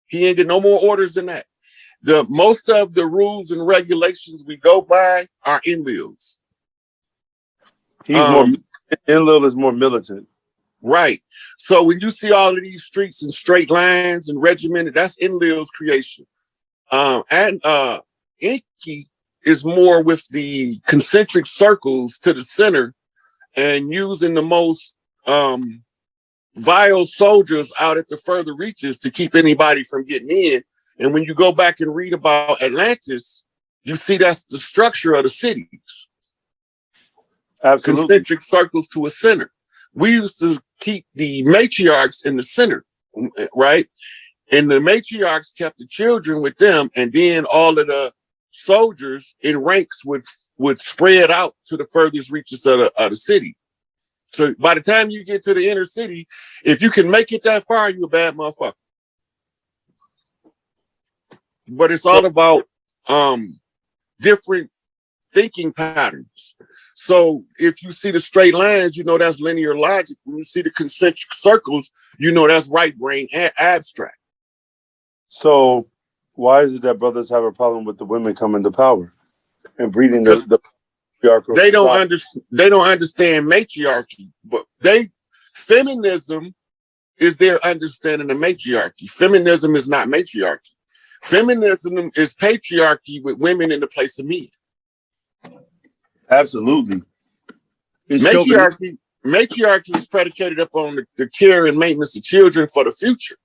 He ain't get no more orders than that. Most of the rules and regulations we go by are Enlil's. Enlil is more militant. Right. So when you see all of these streets and straight lines and regimented, that's Enlil's creation. Inky is more with the concentric circles to the center and using the most vile soldiers out at the further reaches to keep anybody from getting in. And when you go back and read about Atlantis, you see that's the structure of the cities. Absolutely. Concentric circles to a center. We used to keep the matriarchs in the center, right? And the matriarchs kept the children with them, and then all of the soldiers in ranks would spread out to the furthest reaches of the city. So by the time you get to the inner city, if you can make it that far, you're a bad motherfucker. But it's all about different thinking patterns. So if you see the straight lines, you know that's linear logic. When you see the concentric circles, you know that's right brain abstract. So why is it that brothers have a problem with the women coming to power and breeding the patriarchal? They don't understand matriarchy, but feminism is their understanding of matriarchy. Feminism is not matriarchy. Feminism is patriarchy with women in the place of men. Absolutely. Matriarchy is predicated upon the care and maintenance of children for the future,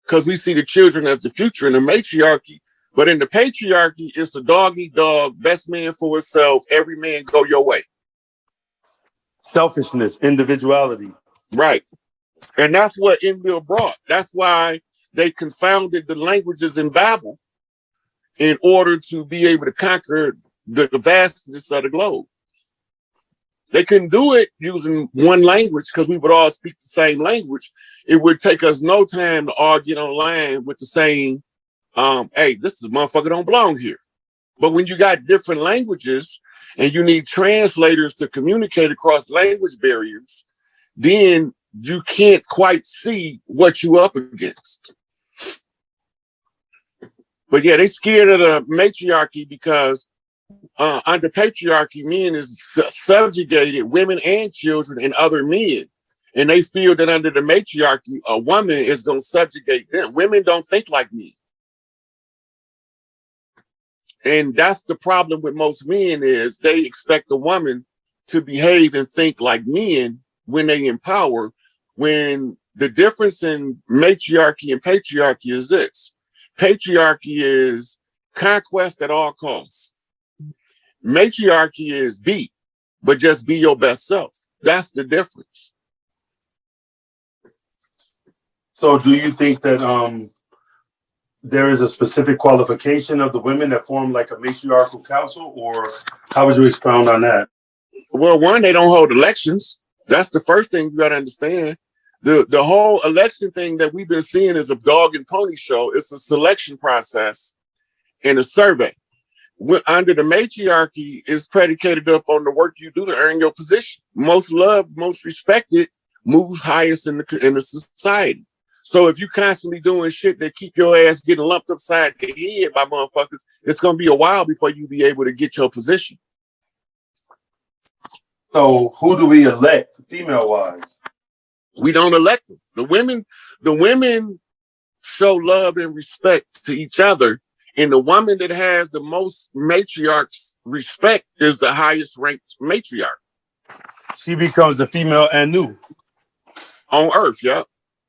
because we see the children as the future in the matriarchy. But in the patriarchy, it's a dog eat dog, best man for itself, every man go your way. Selfishness, individuality. Right. And that's what Enlil brought. That's why they confounded the languages in Babel in order to be able to conquer the vastness of the globe. They couldn't do it using one language because we would all speak the same language. It would take us no time to all get online with the same, hey, this is motherfucker don't belong here. But when you got different languages and you need translators to communicate across language barriers, then you can't quite see what you up against. But yeah, they scared of the matriarchy because under patriarchy, men is subjugated, women and children and other men. And they feel that under the matriarchy, a woman is going to subjugate them. Women don't think like men. And that's the problem with most men is they expect a woman to behave and think like men when they in power, when the difference in matriarchy and patriarchy is this. Patriarchy is conquest at all costs. Matriarchy is be, but just be your best self. That's the difference. So do you think that there is a specific qualification of the women that form like a matriarchal council, or how would you expound on that? Well, one, they don't hold elections. That's the first thing you got to understand. The whole election thing that we've been seeing is a dog and pony show. It's a selection process and a survey. Under the matriarchy is predicated up on the work you do to earn your position. Most loved, most respected, moves highest in the society. So if you constantly doing shit that keep your ass getting lumped upside the head by motherfuckers, it's going to be a while before you be able to get your position. So who do we elect female-wise? We don't elect them. The women show love and respect to each other. And the woman that has the most matriarchs respect is the highest ranked matriarch. She becomes the female Anu. On earth, yeah.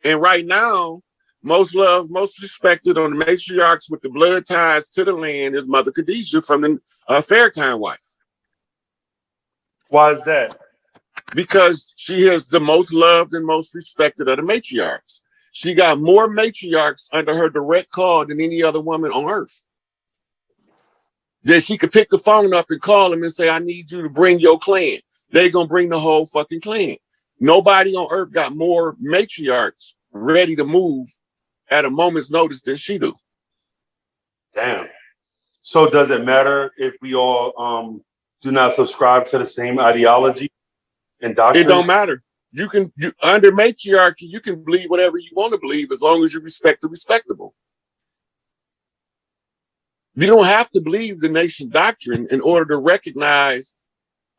And right now, most loved, most respected on the matriarchs with the blood ties to the land is Mother Khadijah from the Farrakhan wife. Why is that? Because she is the most loved and most respected of the matriarchs. She got more matriarchs under her direct call than any other woman on earth. Then she could pick the phone up and call them and say, I need you to bring your clan. They're going to bring the whole fucking clan. Nobody on earth got more matriarchs ready to move at a moment's notice than she do. Damn. So does it matter if we all do not subscribe to the same ideology and doctrine? It don't matter. Under matriarchy, you can believe whatever you want to believe as long as you respect the respectable. You don't have to believe the nation doctrine in order to recognize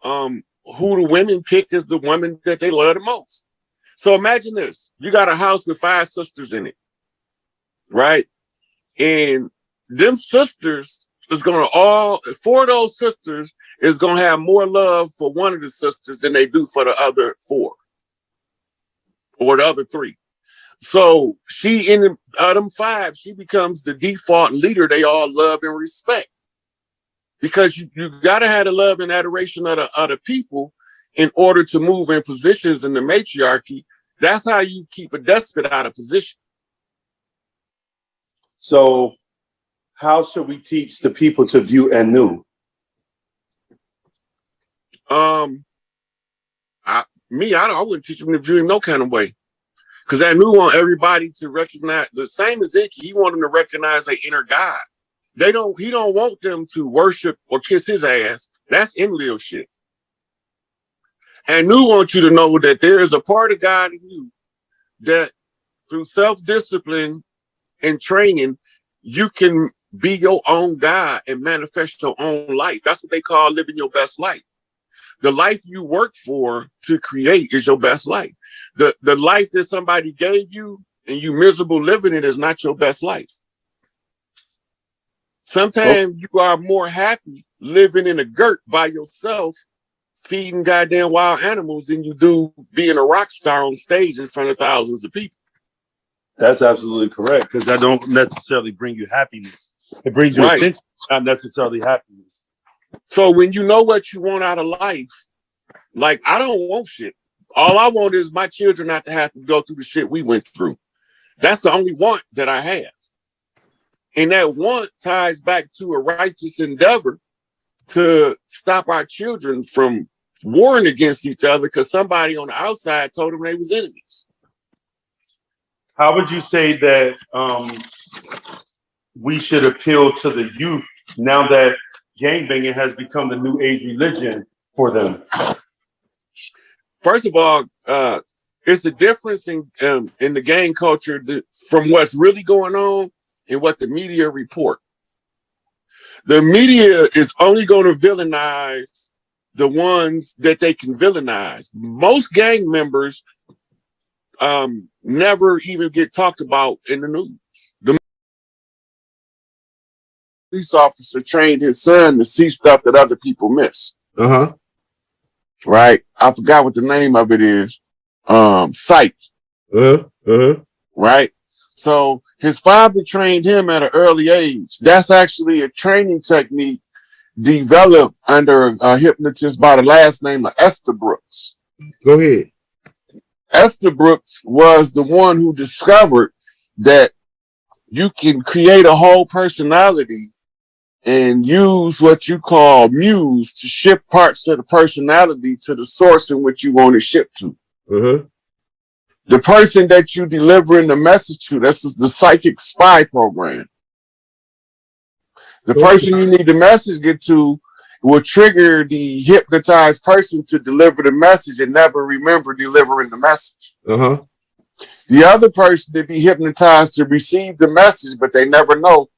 who the women pick as the woman that they love the most. So imagine this. You got a house with 5 sisters in it, right? And them sisters is going to 4 of those sisters is going to have more love for one of the sisters than they do for the other 4 or the other 3. So she, in them 5, she becomes the default leader they all love and respect. Because you got to have the love and adoration of the other people in order to move in positions in the matriarchy. That's how you keep a despot out of position. So how should we teach the people to view Anu? I wouldn't teach them to view him no kind of way. Because Anu want everybody to recognize, the same as Inky, he want them to recognize their inner God. He don't want them to worship or kiss his ass. That's Enlil shit. Anu wants you to know that there is a part of God in you that through self-discipline and training, you can be your own God and manifest your own life. That's what they call living your best life. The life you work for to create is your best life. The life that somebody gave you and you miserable living it is not your best life. Sometimes you are more happy living in the dirt by yourself, feeding goddamn wild animals than you do being a rock star on stage in front of thousands of people. That's absolutely correct, because that don't necessarily bring you happiness. It brings you attention, not necessarily happiness. So when you know what you want out of life, like I don't want shit. All I want is my children not to have to go through the shit we went through. That's the only want that I have. And that want ties back to a righteous endeavor to stop our children from warring against each other because somebody on the outside told them they was enemies. How would you say that we should appeal to the youth now that gangbanging has become the new age religion for them? First of all, it's a difference in the gang culture from what's really going on and what the media report. The media is only going to villainize the ones that they can villainize. Most gang members never even get talked about in the news. The police officer trained his son to see stuff that other people miss. Right? I forgot what the name of it is. Psych. Right? So his father trained him at an early age. That's actually a training technique developed under a hypnotist by the last name of Esther Brooks. Go ahead. Esther Brooks was the one who discovered that you can create a whole personality and use what you call muse to shift parts of the personality to the source in which you want to ship to. The person that you delivering the message to, this is the psychic spy program. The person you need the message get to will trigger the hypnotized person to deliver the message and never remember delivering the message. The other person to be hypnotized to receive the message, but they never know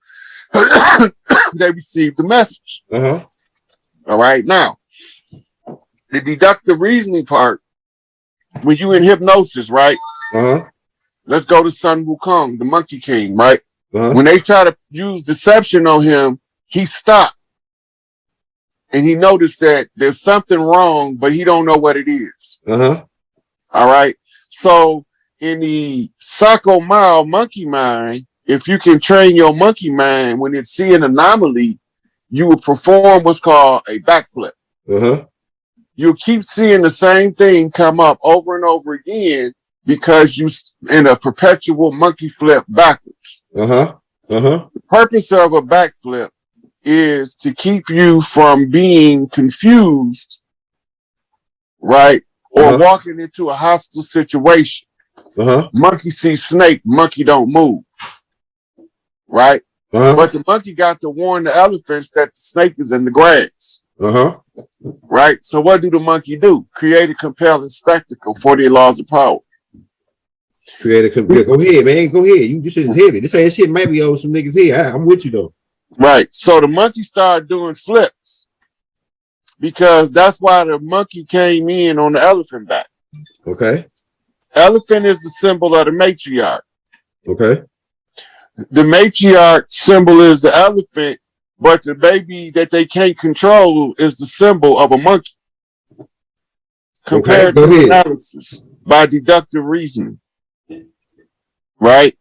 they received the message. All right. Now, the deductive reasoning part, when you in hypnosis, right? Let's go to Sun Wukong, the Monkey King, right? When they try to use deception on him, he stopped. And he noticed that there's something wrong, but he don't know what it is. All right. So in the Sako Mao monkey mind, if you can train your monkey mind, when it's seeing anomaly, you will perform what's called a backflip. You'll keep seeing the same thing come up over and over again because you in a perpetual monkey flip backwards. The purpose of a backflip is to keep you from being confused, right? Or walking into a hostile situation. Monkey sees snake, monkey don't move. Right? But the monkey got to warn the elephants that the snake is in the grass. Right? So what do the monkey do? Create a compelling spectacle for their laws of power. Go ahead, man. Go ahead. This shit is heavy. This shit might be over some niggas here. I'm with you though. Right. So the monkey started doing flips because that's why the monkey came in on the elephant back. Okay. Elephant is the symbol of the matriarch. Okay. The matriarch symbol is the elephant, but the baby that they can't control is the symbol of a monkey. Compared to analysis by deductive reasoning. Right?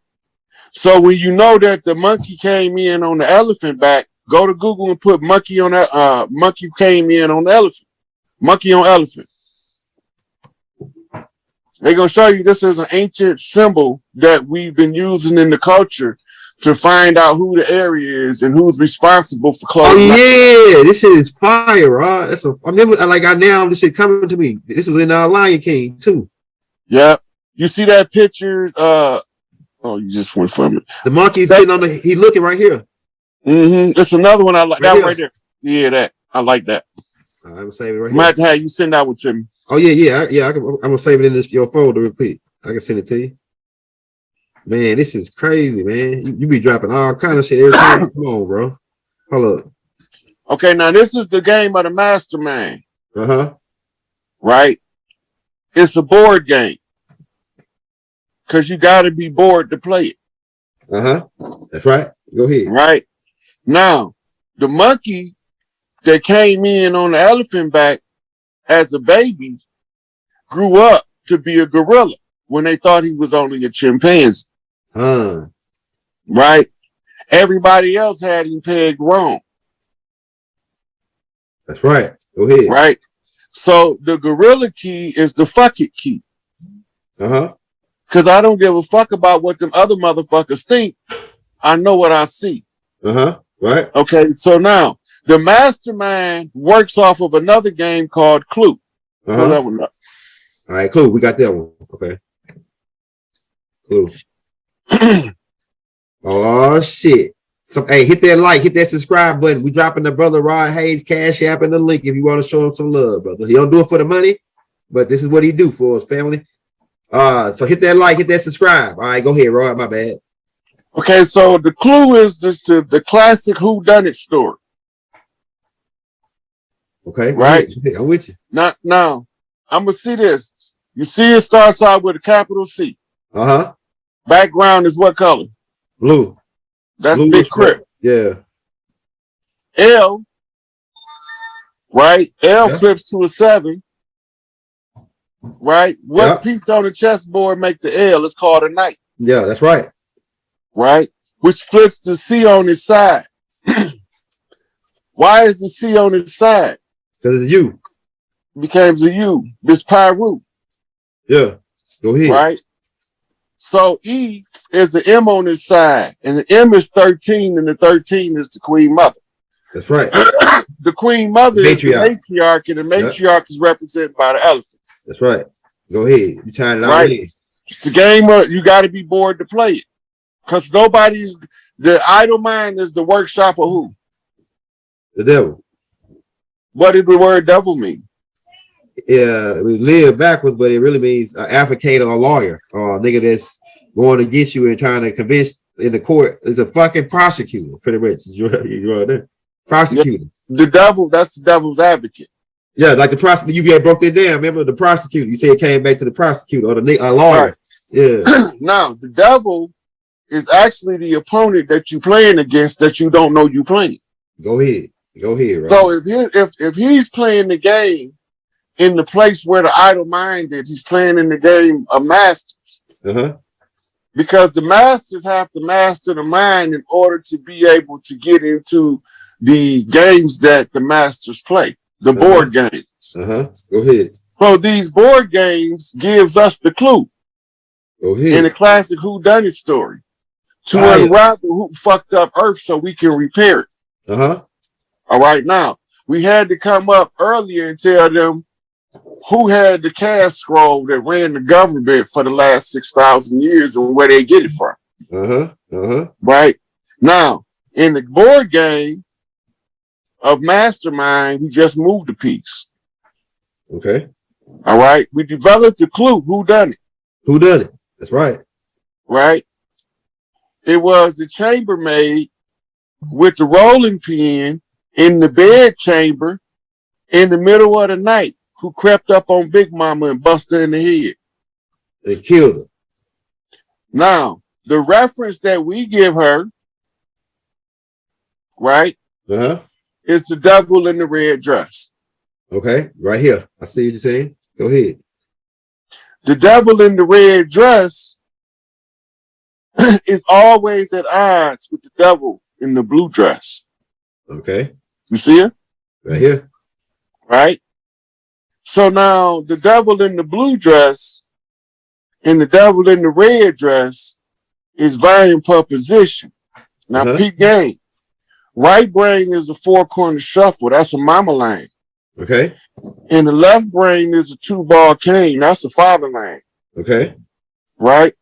So when you know that the monkey came in on the elephant back, go to Google and put monkey on that monkey came in on the elephant. Monkey on elephant. They're gonna show you this is an ancient symbol that we've been using in the culture to find out who the area is and who's responsible for closing. Oh yeah, this shit is fire, right? That's a. I remember, like I now this shit coming to me. This was in Lion King too. Yeah, you see that picture? Oh, you just went from it. The monkey sitting on the. He looking right here. Mm-hmm. It's another one I like. That right there. Yeah, that I like that. I'm gonna save it right here. Might have you send that one to me. Oh yeah. I'm gonna save it in your folder. Repeat. I can send it to you. Man, this is crazy, man. You be dropping all kind of shit every time. Come on, bro. Hold up. Okay, now this is the game of the mastermind. Right? It's a board game. Because you got to be bored to play it. That's right. Go ahead. Right? Now, the monkey that came in on the elephant back as a baby grew up to be a gorilla when they thought he was only a chimpanzee. Right? Everybody else had him pegged wrong. That's right. Go ahead. Right? So the gorilla key is the fuck it key. Because I don't give a fuck about what them other motherfuckers think. I know what I see. Right. Okay, so now the mastermind works off of another game called Clue. Pull that one up. All right, Clue. We got that one. Okay. Clue. Oh shit. So hey, hit that like, hit that subscribe button. We dropping the brother Rod Hayes Cash App in the link if you want to show him some love, brother. He don't do it for the money, but this is what he do for us, family. So hit that like, hit that subscribe. All right, go ahead, Rod. My bad. Okay, so the clue is just the classic whodunit story. Okay, right. I'm with you. Now, I'm gonna see this. You see, it starts out with a capital C. Background is what color? Blue. That's Blue Big Crip. Yeah. L, right? L flips to a 7. Right? What piece on the chessboard make the L? It's called a knight. Yeah, that's right. Right? Which flips the C on its side. Why is the C on its side? Because it's U. Becomes a U. This Pyru. Yeah. Go ahead. Right? So E is the M on its side. And the M is 13, and the 13 is the Queen Mother. That's right. The Queen Mother is the matriarch, and the matriarch is represented by the elephant. That's right. Go ahead. You trying it out. Right. It's the game of you got to be bored to play it. Because the idle mind is the workshop of who? The devil. What did the word devil mean? Yeah, we live backwards, but it really means an advocate or a lawyer or a nigga that's going against you and trying to convince in the court. It's a fucking prosecutor, pretty much. You're there. Prosecutor. Yeah, the devil, that's the devil's advocate. Yeah, like the prosecutor, you broke that down. Remember the prosecutor? You said it came back to the prosecutor or the lawyer. Right. Yeah. Now, the devil is actually the opponent that you're playing against that you don't know you playing. Go ahead. Go ahead. Right? So if he's playing the game in the place where the idle mind is, he's playing in the game of masters. Because the masters have to master the mind in order to be able to get into the games that the masters play, the board games. Go ahead. So these board games gives us the clue. Go ahead. In a classic whodunit story to unravel who fucked up Earth so we can repair it. All right, now we had to come up earlier and tell them who had the cash scroll that ran the government for the last 6,000 years and where they get it from. Right now, in the board game of Mastermind, we just moved a piece. Okay. All right. We developed the clue. Who done it? Who done it? That's right. Right. It was the chambermaid with the rolling pin in the bed chamber in the middle of the night, who crept up on Big Mama and busted her in the head. They killed her. Now, the reference that we give her, right, is the devil in the red dress. Okay, right here. I see what you're saying. Go ahead. The devil in the red dress is always at odds with the devil in the blue dress. Okay. You see it? Right here. Right? So now the devil in the blue dress and the devil in the red dress is varying position. Now peep game. Right brain is a four-corner shuffle. That's a mama line. Okay. And the left brain is a two-ball cane. That's a father line. Okay. Right?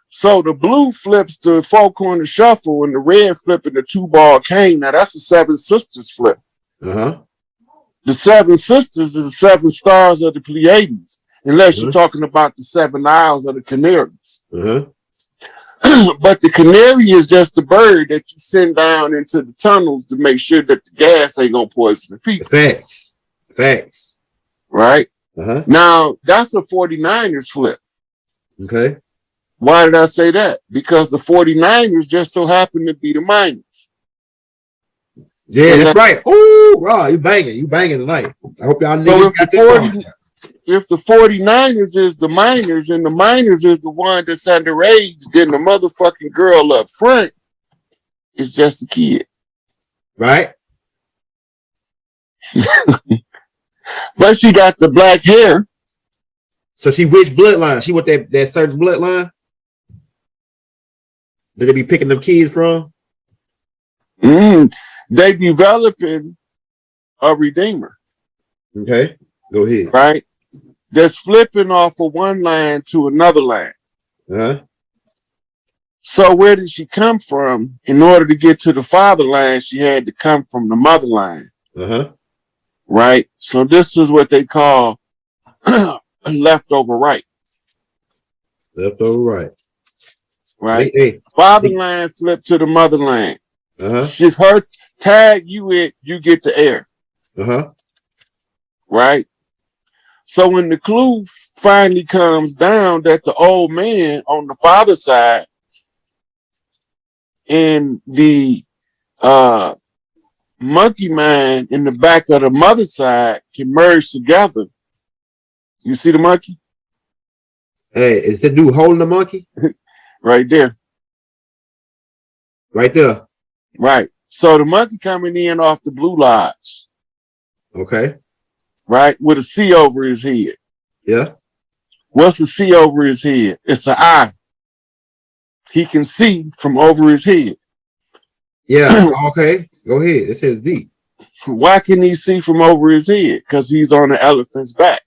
So the blue flips the four-corner shuffle and the red flipping the two-ball cane. Now that's a seven sisters flip. The seven sisters is the seven stars of the Pleiades, unless you're talking about the seven isles of the Canaries. But the canary is just a bird that you send down into the tunnels to make sure that the gas ain't gonna poison the people. Facts. Facts. Right? Now, that's a 49ers flip. Okay. Why did I say that? Because the 49ers just so happen to be the Miners. Yeah, that's right. Oh, raw, you banging. You banging tonight. I hope y'all niggas got that. If the 49ers is the Miners and the Miners is the one that's underage, then the motherfucking girl up front is just a kid. Right? But she got the black hair. So she which bloodline? She with that certain bloodline? Did they be picking them kids from? They developing a redeemer. Okay, go ahead. Right? That's flipping off of one line to another line. So where did she come from? In order to get to the father line, she had to come from the mother line. Right? So this is what they call leftover right. Leftover right. Right? Father line flip to the mother line. She's her tag you it, you get the air. Right? So when the clue finally comes down that the old man on the father's side and the monkey man in the back of the mother's side can merge together. You see the monkey? Hey, is that dude holding the monkey? Right there. Right there. Right. So the monkey coming in off the blue lodge. Okay. Right? With a C over his head. Yeah. What's a C over his head? It's an eye. He can see from over his head. Yeah. Okay. Go ahead. It says D. Why can he see from over his head? Because he's on the elephant's back.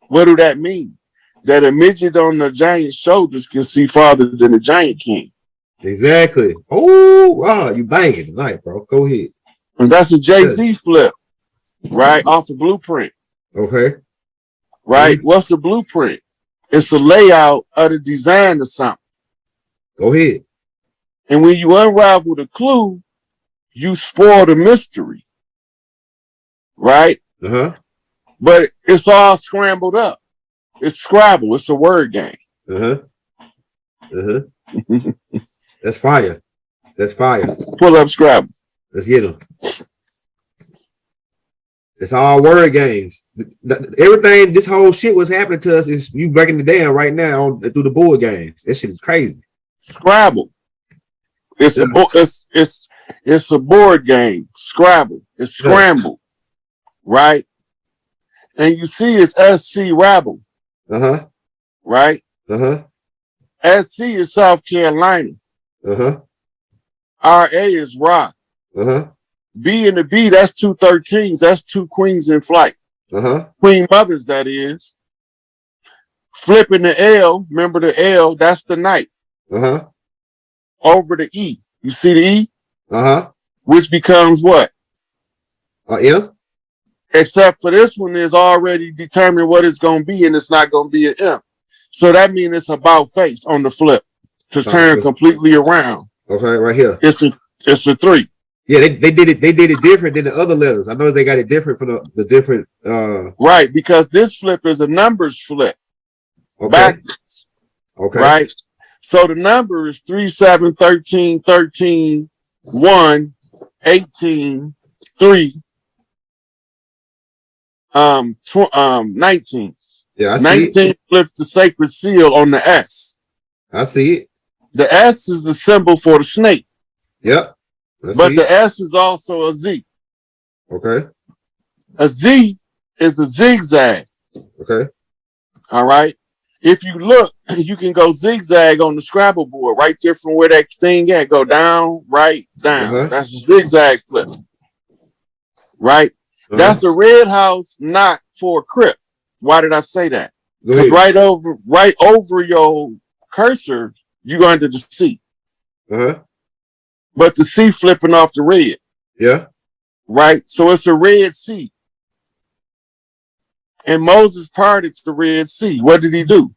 What do that mean? That a midget on the giant's shoulders can see farther than the giant can. Exactly. Oh, wow, you banging tonight, bro. Go ahead. And that's a Jay-Z flip, right? Off a blueprint. Okay. Right? What's a blueprint? It's a layout of the design of something. Go ahead. And when you unravel the clue, you spoil the mystery. Right? But it's all scrambled up. It's Scrabble. It's a word game. That's fire. That's fire. Pull up Scrabble. Let's get them. It's all word games. Everything, this whole shit was happening to us is you breaking it down right now through the board games. That shit is crazy. Scrabble. It's a board game. Scrabble. It's scrambled. Right? And you see it's SC Rabble. Right? SC is South Carolina. RA is Rock. B and the B, that's 2 13s. That's 2 queens in flight. Queen mothers, that is. Flipping the L, remember the L, that's the knight. Over the E. You see the E? Which becomes what? M? Except for this one is already determined what it's going to be, and it's not going to be an M. So that means it's about face on the flip to turn completely around. Okay, right here. It's a 3. Yeah, they did it different than the other letters. I know they got it different from the different Right, because this flip is a numbers flip. okay. Backwards. Okay. Right. So the number is 3, 7, 13, 13, 1, 18, 3, 19. Yeah, I see 19 flips the sacred seal on the S. I see it. The S is the symbol for the snake. Yep. But the S is also a Z. Okay. A Z is a zigzag. Okay. All right. If you look, you can go zigzag on the Scrabble board right there from where that thing at. Go down, right, down. That's a zigzag flip. Right? That's a red house, not for a crypt. Why did I say that? Because right over your cursor, you're under the C. But the C flipping off the red. Yeah. Right? So it's a red sea. And Moses parted the Red Sea. What did he do?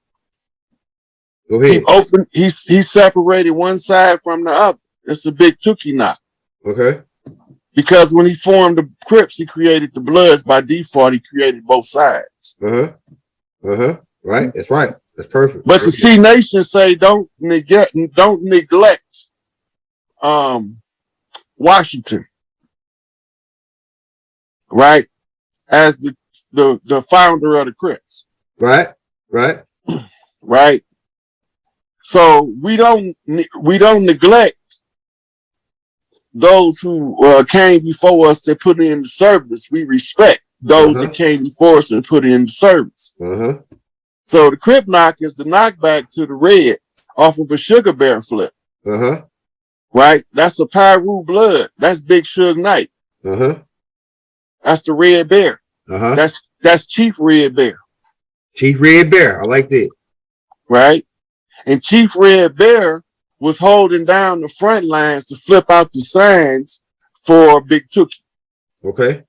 Go ahead. He separated one side from the other. It's a big Tukey knot. Okay. Because when he formed the Crips, he created the Bloods. By default, he created both sides. Right. That's right. That's perfect. But the C Nation say don't neglect Washington, right? As the founder of the Crips. Right. Right. So we don't neglect those who came before us that put in the service. We respect those that came before us and put in the service. So the Crip knock is the knockback to the red off of a Sugar Bear flip. Right? That's a Pyru blood. That's Big Suge Knight. That's the Red Bear. That's Chief Red Bear. Chief Red Bear. I like that. Right? And Chief Red Bear was holding down the front lines to flip out the signs for Big Tukey. Okay.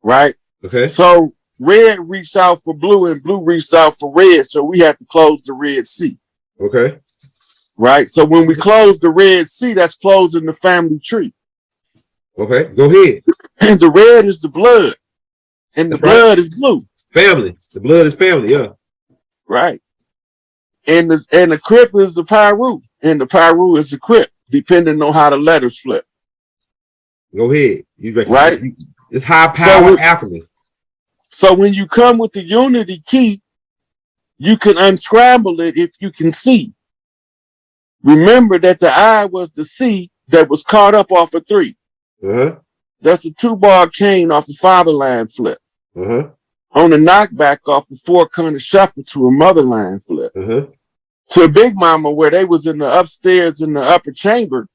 Right? Okay. So red reached out for blue and blue reached out for red. So we had to close the Red Sea. Okay. Right? So when we close the Red Sea, that's closing the family tree. Okay. Go ahead. And the red is the blood. And the blood is blue. Family. The blood is family, yeah. Right. And the Crip is the Pyru. And the Pyru is the Crip, depending on how the letters flip. Go ahead. Right? It's high power alchemy. So when you come with the unity key, you can unscramble it if you can see. Remember that the I was the C that was caught up off a 3. That's a 2-bar cane off a fatherland flip. On the knockback off a 4-corner shuffle to a motherland flip. To a Big Mama where they was in the upstairs in the upper chamber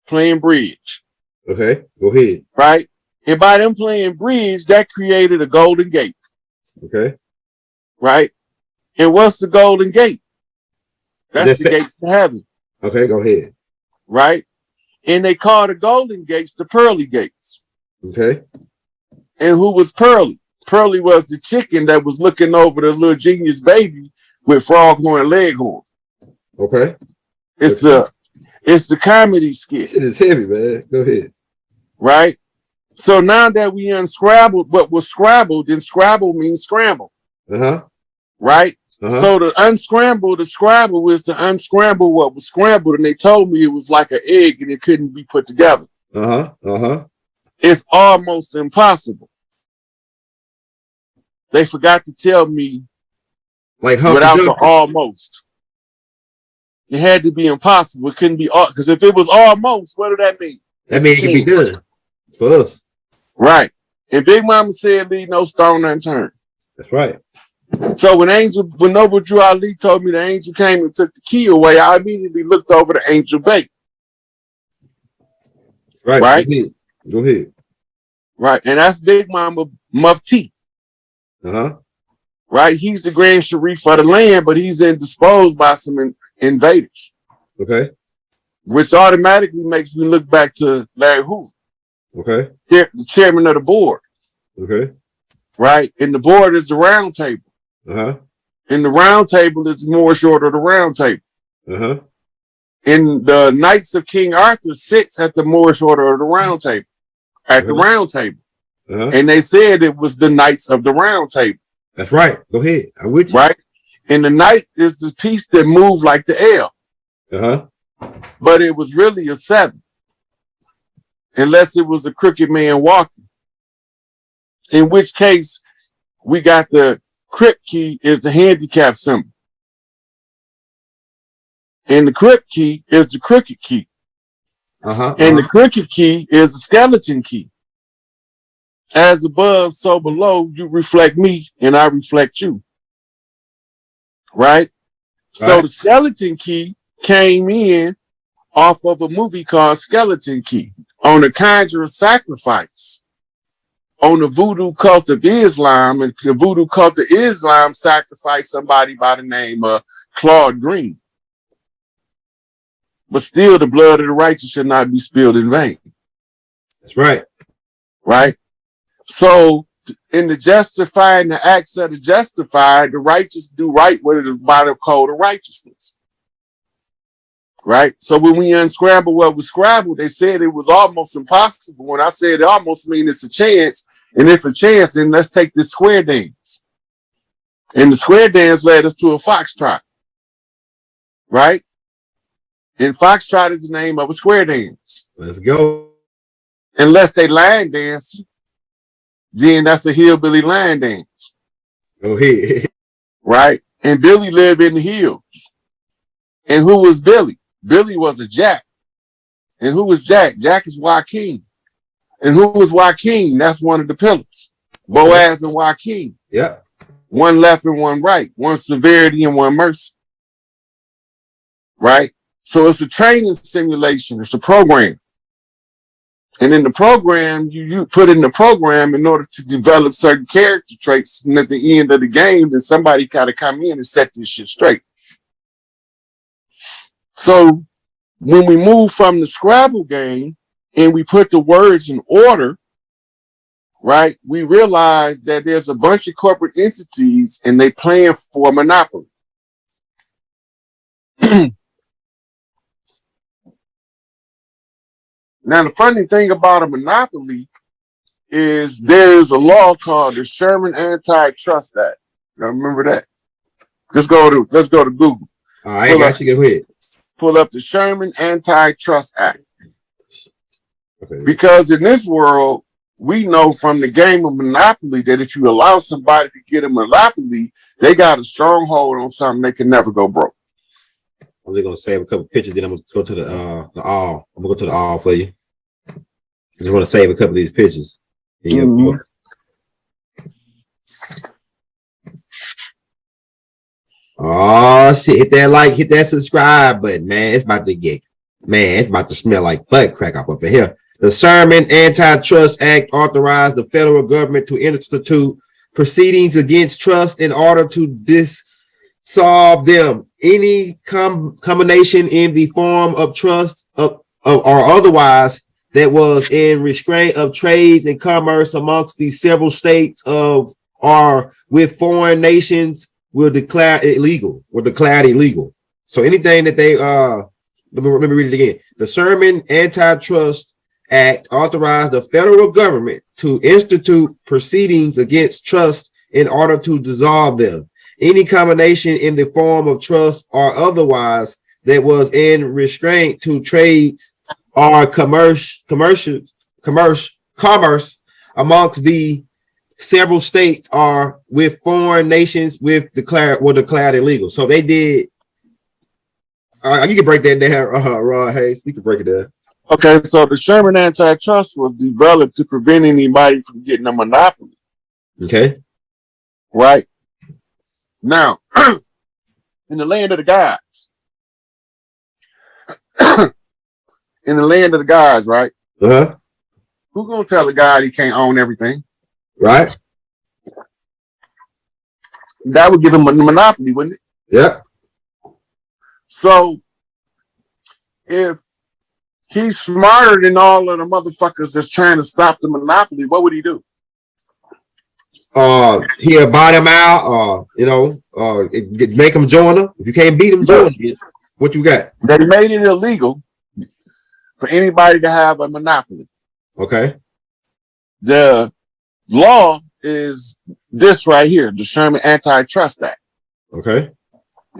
playing bridge. Okay, go ahead. Right? And by them playing bridge, that created a golden gate. Okay. Right? And what's the golden gate? That's the gates to heaven. Okay, go ahead. Right? And they call the golden gates the pearly gates. Okay. And who was Pearly? Pearly was the chicken that was looking over the little genius baby with Froghorn Leghorn. Okay. It's a comedy skit. It is heavy, man. Go ahead. Right? So now that we unscrabbled what was scrabbled, then scrabble means scramble. Right? So the scrabble is to unscramble what was scrambled, and they told me it was like an egg and it couldn't be put together. It's almost impossible. They forgot to tell me without the almost. It had to be impossible. It couldn't be because if it was almost, what did that mean? That means it can be done for us. Right. And Big Mama said, leave no stone unturned. That's right. So when Noble Drew Ali told me the angel came and took the key away, I immediately looked over the angel bait. Right. Right. Go ahead. Right. And that's Big Mama Mufti. Right. He's the Grand Sharif of the land, but he's indisposed by some invaders. Okay. Which automatically makes me look back to Larry Hoover. Okay. The chairman of the board. Okay. Right. And the board is the round table. And the round table is more short of the round table. And the Knights of King Arthur sits at the Moorish Order of the Round Table, at the Round Table. And they said it was the Knights of the Round Table. That's right. Go ahead. I'm with you. Right? And the knight is the piece that moved like the L. But it was really a 7. Unless it was a crooked man walking. In which case, we got the crypt key is the handicap symbol. And the crypt key is the crooked key. And the crooked key is the skeleton key. As above, so below, you reflect me and I reflect you. Right? So the skeleton key came in off of a movie called Skeleton Key on the Conjurer Sacrifice on the voodoo cult of Islam. And the voodoo cult of Islam sacrificed somebody by the name of Claude Green. But still, the blood of the righteous should not be spilled in vain. That's right. Right? So, in the justifying the acts that are justified, the righteous do right what is by the code of righteousness. Right? So, when we unscramble what was scrambled, they said it was almost impossible. When I said it almost mean it's a chance, and if a chance, then let's take this square dance. And the square dance led us to a foxtrot. Right? And foxtrot is the name of a square dance. Let's go. Unless they line dance, then that's a hillbilly line dance. Go ahead. Right? And Billy lived in the hills. And who was Billy? Billy was a Jack. And who was Jack? Jack is Joaquin. And who was Joaquin? That's one of the pillars. Boaz and Joaquin. Yeah. One left and one right. One severity and one mercy. Right? So it's a training simulation. It's a program. And in the program, you put in the program in order to develop certain character traits. And at the end of the game, then somebody got to come in and set this shit straight. So when we move from the Scrabble game and we put the words in order, right, we realize that there's a bunch of corporate entities and they playing for a monopoly. Now, the funny thing about a monopoly is there's a law called the Sherman Antitrust Act. You remember that? Let's go to Google. I got you. Go ahead. Pull up the Sherman Antitrust Act. Okay. Because in this world, we know from the game of Monopoly that if you allow somebody to get a monopoly, they got a stronghold on something they can never go broke. I'm just gonna save a couple pictures, then I'm gonna go to the all. I'm gonna go to the all for you. I just want to save a couple of these pictures. Oh shit! Hit that like, hit that subscribe button, man. It's about to smell like butt crack up in here. The Sherman Antitrust Act authorized the federal government to institute proceedings against trust in order to dissolve them. Any combination in the form of trust or otherwise that was in restraint of trades and commerce amongst the several states of or with foreign nations will declare illegal. So anything that they let me read it again. The Sherman Antitrust Act authorized the federal government to institute proceedings against trust in order to dissolve them. Any combination in the form of trust or otherwise that was in restraint to trades or commerce amongst the several states or with foreign nations were declared illegal. So they did. You can break that down, Rod Hayes. You can break it down. Okay, so the Sherman Antitrust was developed to prevent anybody from getting a monopoly. Okay. Right. Now, in the land of the gods, right? Who gonna tell a god he can't own everything? Right. That would give him a monopoly, wouldn't it? Yeah. So, if he's smarter than all of the motherfuckers that's trying to stop the monopoly, what would he do? He'll buy them out, make them join them. If you can't beat them, join them. What you got? They made it illegal for anybody to have a monopoly. Okay. The law is this right here, the Sherman Antitrust Act. Okay.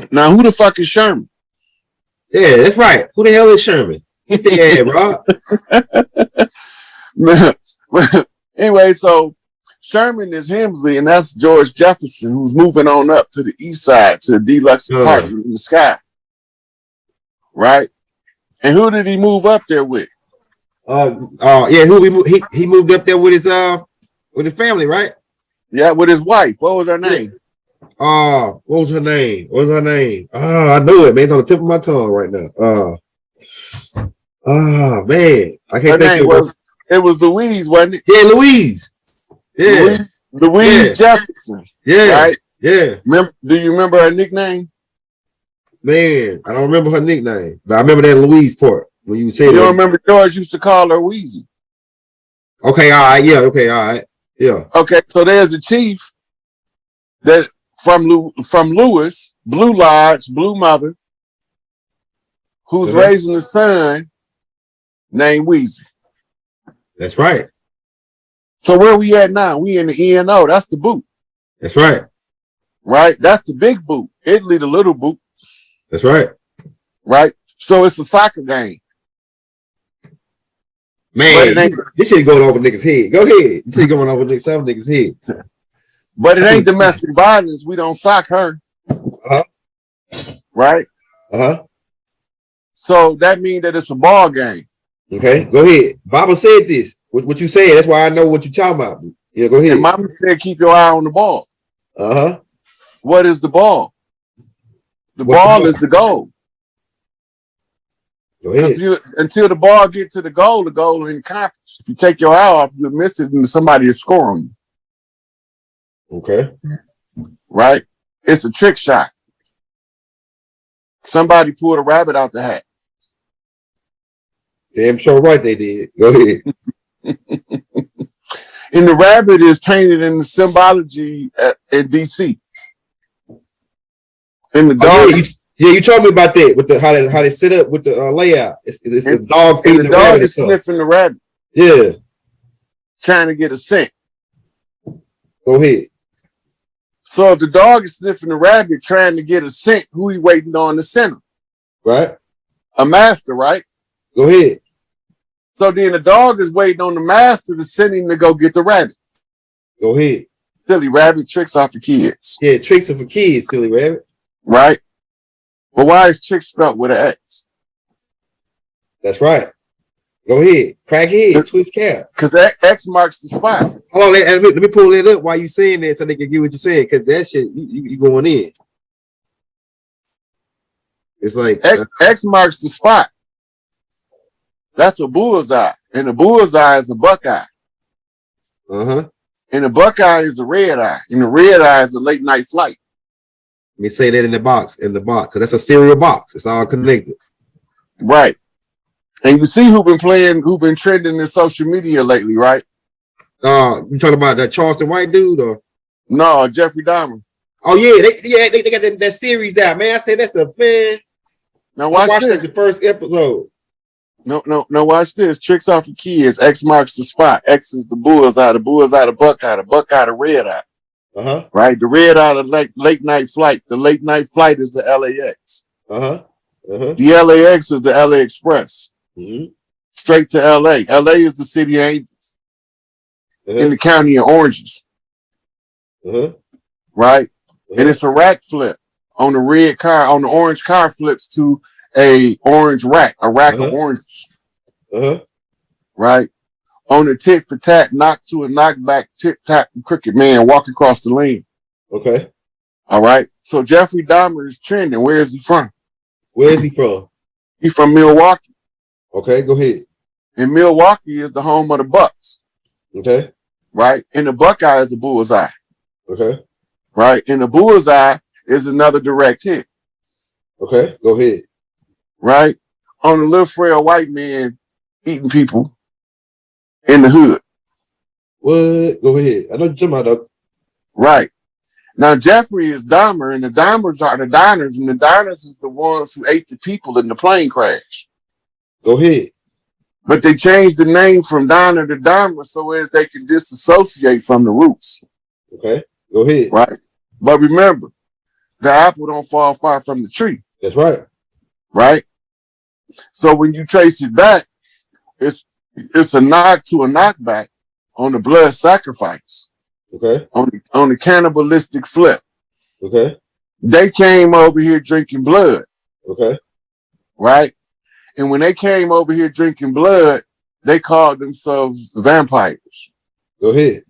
Now, who the fuck is Sherman? Yeah, that's right. Who the hell is Sherman? Get the Rob. Anyway, so Sherman is Hemsley, and that's George Jefferson, who's moving on up to the east side to a deluxe apartment in the sky. Right? And who did he move up there with? Yeah, he moved up there with his family, right? Yeah, with his wife. What was her name? What was her name? I know it, man. It's on the tip of my tongue right now. Man. I can't think of it. It was Louise, wasn't it? Yeah, Louise. Yeah. Louise Jefferson. Yeah. Right? Yeah. Do you remember her nickname? Man, I don't remember her nickname, but I remember that Louise part when you said you don't remember George used to call her Wheezy. Okay, all right, yeah, okay, all right. Yeah. Okay, so there's a chief that from Lewis, Blue Lodge, Blue Mother, who's raising a son named Wheezy. That's right. So where we at now? We in the ENO. That's the boot. That's right. Right? That's the big boot. Italy, the little boot. That's right. Right? So it's a soccer game. Man, this shit going over niggas' head. Go ahead. This shit going over some niggas' head. But it ain't domestic violence. We don't sock her. Uh-huh. Right? Uh-huh. So that means that it's a ball game. Okay, go ahead. Baba said this. What you saying? That's why I know what you're talking about. Yeah, go ahead. And Mama said keep your eye on the ball. Uh-huh. What is the ball? The ball is the goal. Go ahead. Until the ball gets to the goal is accomplished. If you take your eye off, you miss it and somebody is scoring you. Okay. Right? It's a trick shot. Somebody pulled a rabbit out the hat. Damn sure right they did. Go ahead. And the rabbit is painted in the symbology in DC. In the dog. You told me about that with the how they set up with the layout. It's a dog feeding the dog rabbit is sniffing the rabbit. Yeah. Trying to get a scent. Go ahead. So if the dog is sniffing the rabbit trying to get a scent, who he waiting on to scent him? Right. A master, right? Go ahead. So then the dog is waiting on the master to send him to go get the rabbit. Go ahead. Silly rabbit, tricks off the kids. Yeah, tricks are for kids, silly rabbit. Right? But why is trick spelled with an X? That's right. Go ahead. Crack head, twist caps. Because X marks the spot. Hold on, let me pull that up while you saying that so they can get what you're saying. Because that shit, you going in. It's like X marks the spot. That's a bullseye. And a bullseye is a buckeye. Uh-huh. And a buckeye is a red eye. And the red eye is a late night flight. Let me say that in the box, because that's a serial box. It's all connected. Right. And you see who been trending in social media lately, right? You talking about that Charleston White dude or? No, Jeffrey Dahmer. Oh yeah, they got that series out, man. I said that's a man. Now watch this. The first episode. No, watch this. Tricks off the kids. X marks the spot. X is the bullseye, the buckeye, the red eye. Uh-huh. Right? The red eye, the late night flight. The late night flight is the LAX. Uh-huh. Uh-huh. The LAX is the LA Express. Mm-hmm. Straight to LA. LA is the city of angels. Uh-huh. In the county of oranges. Uh-huh. Right? Uh-huh. And it's a rack flip. On the red car, on the orange car flips to a orange rack, of oranges. Uh-huh. Right? On the tick for tat, knock to a knockback, tick tack, crooked man walk across the lane. Okay. All right. So Jeffrey Dahmer is trending. Where is he from? Where is he from? He's from Milwaukee. Okay, go ahead. And Milwaukee is the home of the Bucks. Okay. Right? And the Buckeye is the bullseye. Okay. Right? And the bullseye is another direct hit. Okay, go ahead. Right? On a little frail white man eating people in the hood. What? Go ahead. I know you're talking about that. Right. Now Jeffrey is Dahmer, and the Dahmers are the diners, and the diners is the ones who ate the people in the plane crash. Go ahead. But they changed the name from Diner to Dahmer so as they could disassociate from the roots. Okay. Go ahead. Right. But remember, the apple don't fall far from the tree. That's right. Right. So when you trace it back, it's a knock to a knockback on the blood sacrifice. Okay. On the cannibalistic flip. Okay. They came over here drinking blood. Okay. Right. And when they came over here drinking blood, they called themselves vampires. Go ahead.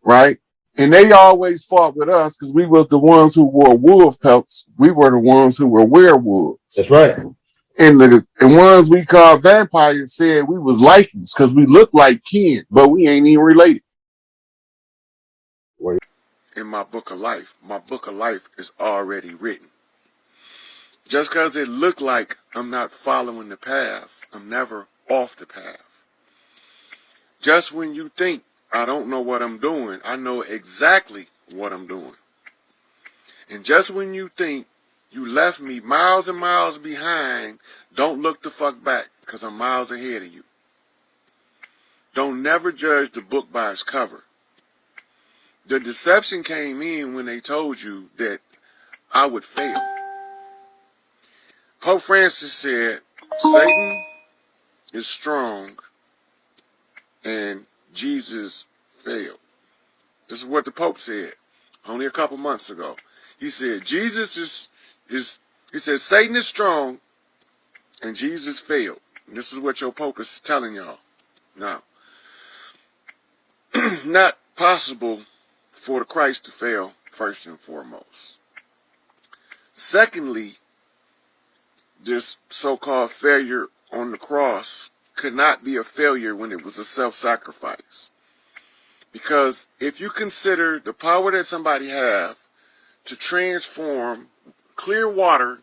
Right. And they always fought with us because we was the ones who wore wolf pelts. We were the ones who were werewolves. That's right. And the ones we called vampires said we was Lycans because we look like kin, but we ain't even related. In my book of life is already written. Just because it looked like I'm not following the path, I'm never off the path. Just when you think I don't know what I'm doing, I know exactly what I'm doing. And just when you think you left me miles and miles behind, don't look the fuck back, because I'm miles ahead of you. Don't never judge the book by its cover. The deception came in when they told you that I would fail. Pope Francis said, Satan is strong and Jesus failed. This is what the Pope said only a couple months ago. He said, he said, Satan is strong and Jesus failed. And this is what your Pope is telling y'all. Now, not possible for the Christ to fail, first and foremost. Secondly, this so-called failure on the cross could not be a failure when it was a self-sacrifice. Because if you consider the power that somebody have to transform clear water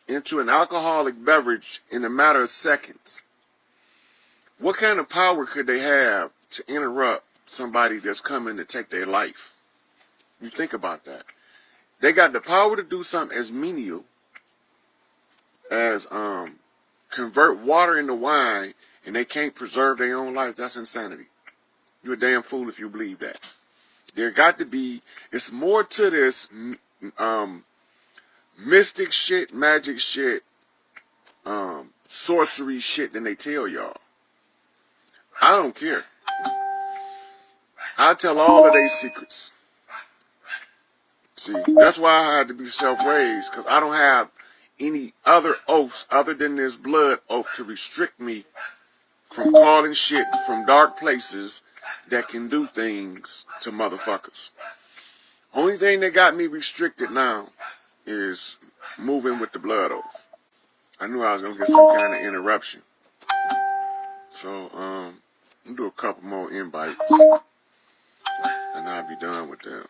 into an alcoholic beverage in a matter of seconds, what kind of power could they have to interrupt somebody that's coming to take their life? You think about that. They got the power to do something as menial as convert water into wine, and they can't preserve their own life. That's insanity. You're a damn fool if you believe that. There got to be, it's more to this mystic shit, magic shit, sorcery shit than they tell y'all. I don't care. I tell all of their secrets. See, that's why I had to be self-raised, because I don't have any other oaths other than this blood oath to restrict me from calling shit from dark places that can do things to motherfuckers. Only thing that got me restricted now is moving with the blood oath. I knew I was going to get some kind of interruption. So, I'm going to do a couple more invites, and I'll be done with them.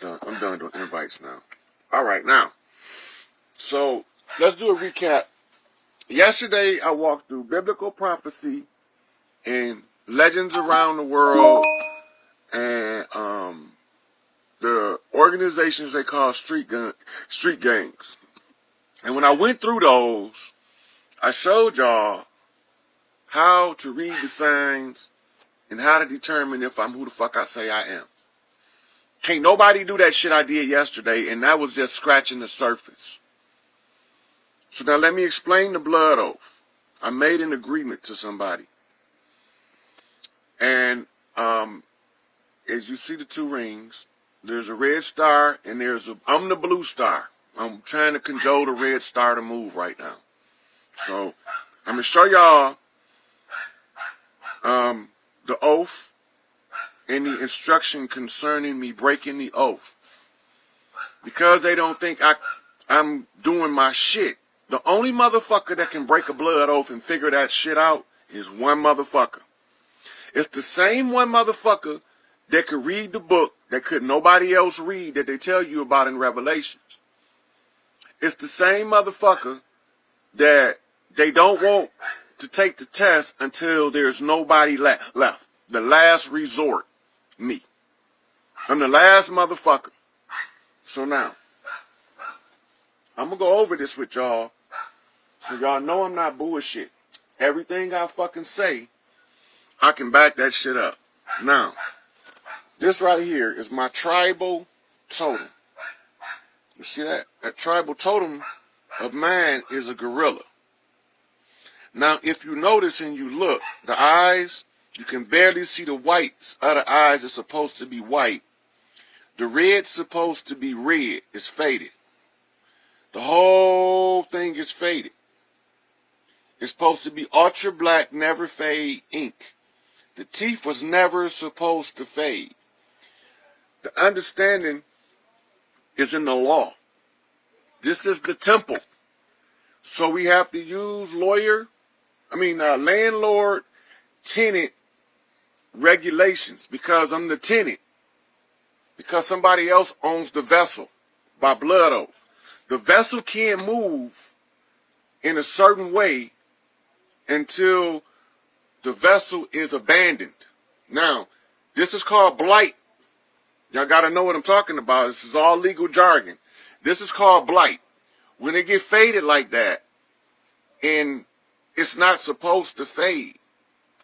I'm done doing invites now. All right, now. So, let's do a recap. Yesterday, I walked through biblical prophecy and legends around the world and the organizations they call street gangs. And when I went through those, I showed y'all how to read the signs and how to determine if I'm who the fuck I say I am. Can't nobody do that shit I did yesterday, and that was just scratching the surface. So now let me explain the blood oath. I made an agreement to somebody. And as you see the two rings, there's a red star and I'm the blue star. I'm trying to cajole the red star to move right now. So I'm going to show y'all the oath and the instruction concerning me breaking the oath. Because they don't think I'm doing my shit. The only motherfucker that can break a blood oath and figure that shit out is one motherfucker. It's the same one motherfucker that could read the book that could nobody else read that they tell you about in Revelations. It's the same motherfucker that they don't want to take the test until there's nobody left. The last resort, me. I'm the last motherfucker. So now, I'm going to go over this with y'all so y'all know I'm not bullshit. Everything I fucking say, I can back that shit up. Now, this right here is my tribal totem. You see that? That tribal totem of mine is a gorilla. Now, if you notice and you look, the eyes, you can barely see the whites of the eyes. It's supposed to be white. The red's supposed to be red. It's faded. The whole thing is faded. It's supposed to be ultra black, never fade ink. The teeth was never supposed to fade. The understanding is in the law. This is the temple. So we have to use landlord tenant regulations because I'm the tenant. Because somebody else owns the vessel by blood oath. The vessel can't move in a certain way until the vessel is abandoned. Now, this is called blight. Y'all got to know what I'm talking about. This is all legal jargon. This is called blight. When it get faded like that, and it's not supposed to fade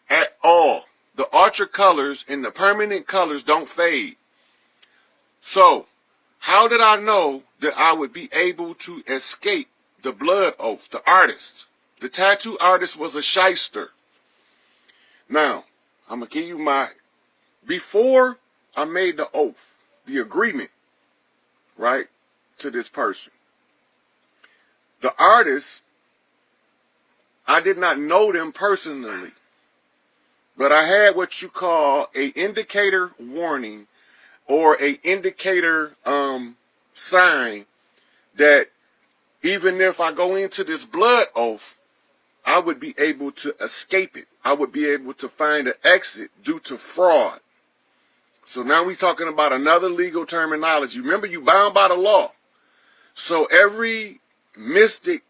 at all. The ultra colors and the permanent colors don't fade. So, how did I know that I would be able to escape the blood oath, the artist? The tattoo artist was a shyster. Now, I'm going to give you before I made the oath, the agreement, right, to this person. The artist, I did not know them personally, but I had what you call a indicator warning or a indicator sign that even if I go into this blood oath, I would be able to escape it. I would be able to find an exit due to fraud. So now we're talking about another legal terminology. Remember, you bound by the law. So every mystic